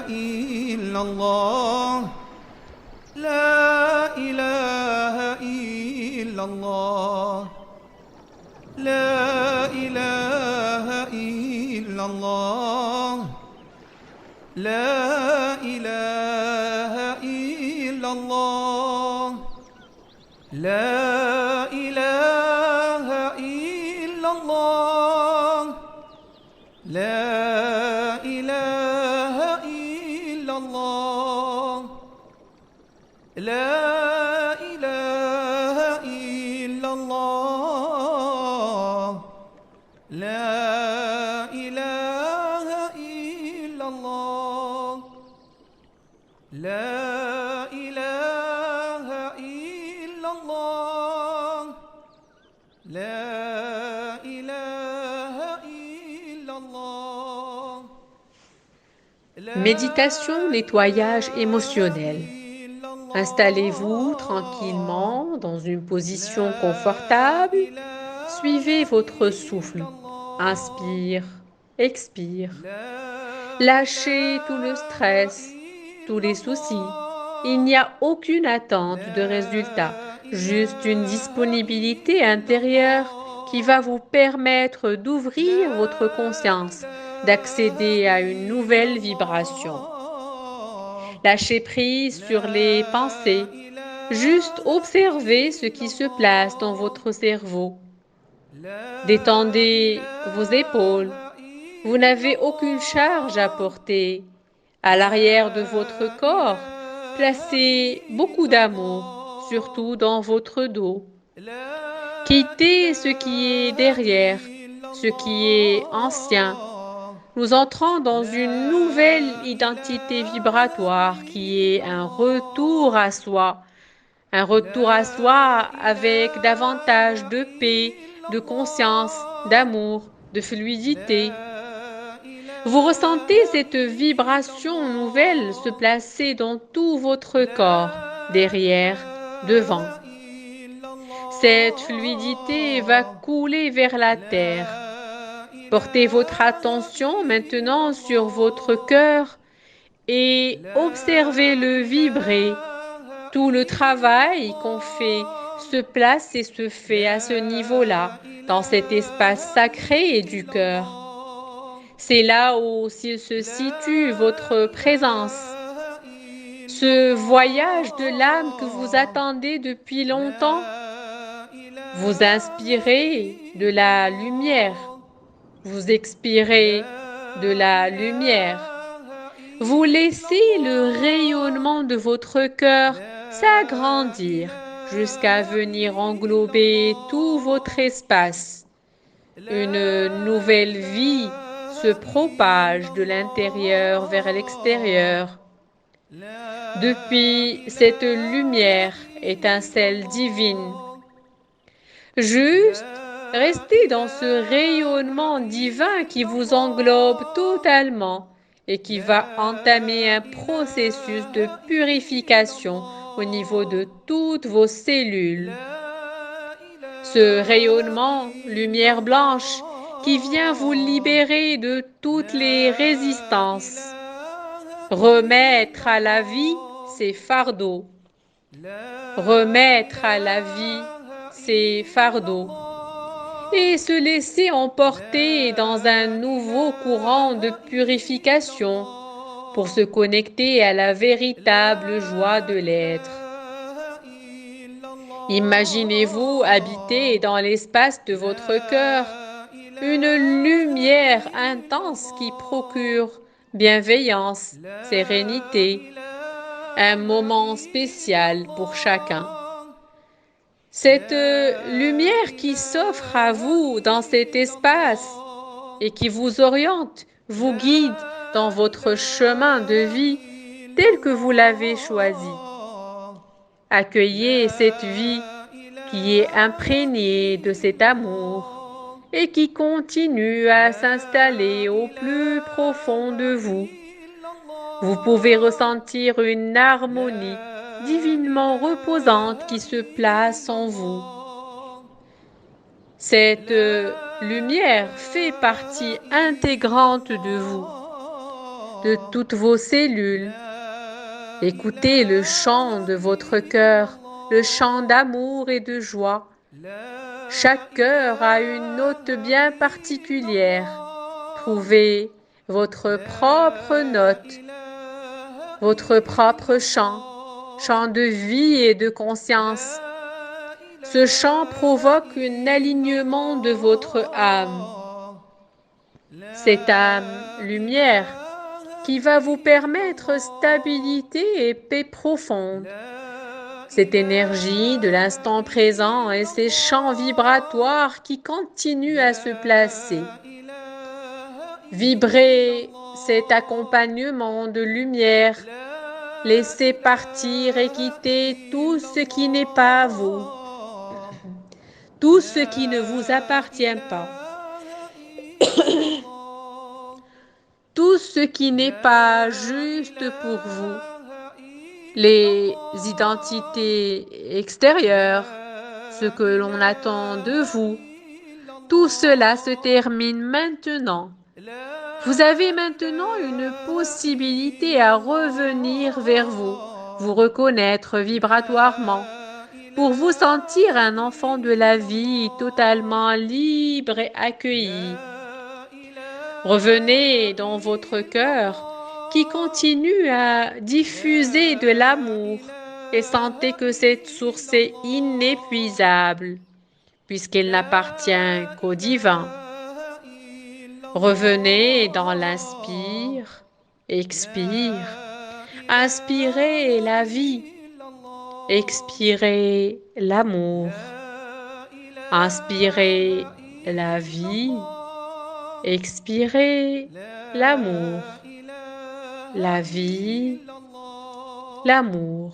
إلا الله لا إله إلا الله لا إله إلا الله لا إله إلا الله لا إله إلا الله لا إله إلا الله لا إله إلا الله لا إله إلا الله لا إله إلا الله لا إله إلا الله Méditation, nettoyage émotionnel. Installez-vous tranquillement dans une position confortable. Suivez votre souffle. Inspire, expire. Lâchez tout le stress, tous les soucis. Il n'y a aucune attente de résultat, juste une disponibilité intérieure qui va vous permettre d'ouvrir votre conscience, d'accéder à une nouvelle vibration. Lâchez prise sur les pensées. Juste observez ce qui se place dans votre cerveau. Détendez vos épaules. Vous n'avez aucune charge à porter. À l'arrière de votre corps, placez beaucoup d'amour, surtout dans votre dos. Quittez ce qui est derrière, ce qui est ancien. Nous entrons dans une nouvelle identité vibratoire qui est un retour à soi avec davantage de paix, de conscience, d'amour, de fluidité. Vous ressentez cette vibration nouvelle se placer dans tout votre corps, derrière, devant. Cette fluidité va couler vers la terre. Portez votre attention maintenant sur votre cœur et observez-le vibrer. Tout le travail qu'on fait se place et se fait à ce niveau-là, dans cet espace sacré du cœur. C'est là où se situe votre présence. Ce voyage de l'âme que vous attendez depuis longtemps, vous inspirez de la lumière. Vous expirez de la lumière. Vous laissez le rayonnement de votre cœur s'agrandir jusqu'à venir englober tout votre espace. Une nouvelle vie se propage de l'intérieur vers l'extérieur. Depuis cette lumière, étincelle divine, juste restez dans ce rayonnement divin qui vous englobe totalement et qui va entamer un processus de purification au niveau de toutes vos cellules. Ce rayonnement, lumière blanche, qui vient vous libérer de toutes les résistances. Remettre à la vie ses fardeaux. Remettre à la vie ses fardeaux. Et se laisser emporter dans un nouveau courant de purification pour se connecter à la véritable joie de l'être. Imaginez-vous habiter dans l'espace de votre cœur une lumière intense qui procure bienveillance, sérénité, un moment spécial pour chacun. Cette lumière qui s'offre à vous dans cet espace et qui vous oriente, vous guide dans votre chemin de vie tel que vous l'avez choisi. Accueillez cette vie qui est imprégnée de cet amour et qui continue à s'installer au plus profond de vous. Vous pouvez ressentir une harmonie divinement reposante qui se place en vous. Cette lumière fait partie intégrante de vous. de toutes vos cellules. Écoutez le chant de votre cœur, le chant d'amour et de joie. Chaque cœur a une note bien particulière. Trouvez votre propre note, votre propre chant, chant de vie et de conscience. Ce chant provoque un alignement de votre âme. Cette âme lumière qui va vous permettre stabilité et paix profonde. Cette énergie de l'instant présent et ces champs vibratoires qui continuent à se placer. Vibrez cet accompagnement de lumière. Laissez partir et quitter tout ce qui n'est pas à vous, tout ce qui ne vous appartient pas, tout ce qui n'est pas juste pour vous. Les identités extérieures, ce que l'on attend de vous, tout cela se termine maintenant. Vous avez maintenant une possibilité à revenir vers vous, vous reconnaître vibratoirement, pour vous sentir un enfant de la vie totalement libre et accueilli. Revenez dans votre cœur qui continue à diffuser de l'amour et sentez que cette source est inépuisable puisqu'elle n'appartient qu'au divin. Revenez dans l'inspire, expire. Inspirez la vie, expirez l'amour. Inspirez la vie, expirez l'amour. La vie, l'amour.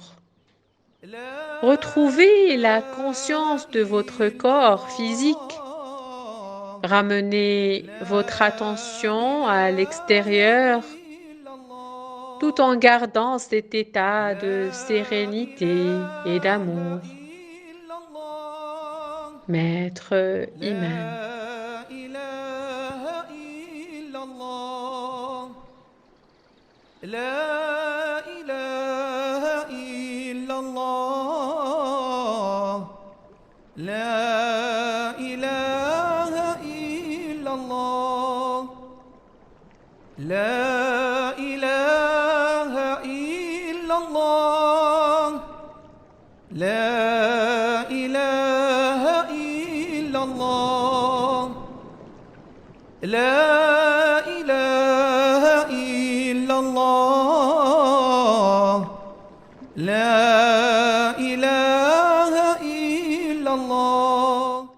Retrouvez la conscience de votre corps physique. Ramenez votre attention à l'extérieur tout en gardant cet état de sérénité et d'amour. Maître Iman. لا إله إلا الله لا إله إلا الله لا إله إلا الله لا إله إلا الله لا إله إلا الله لا إله إلا الله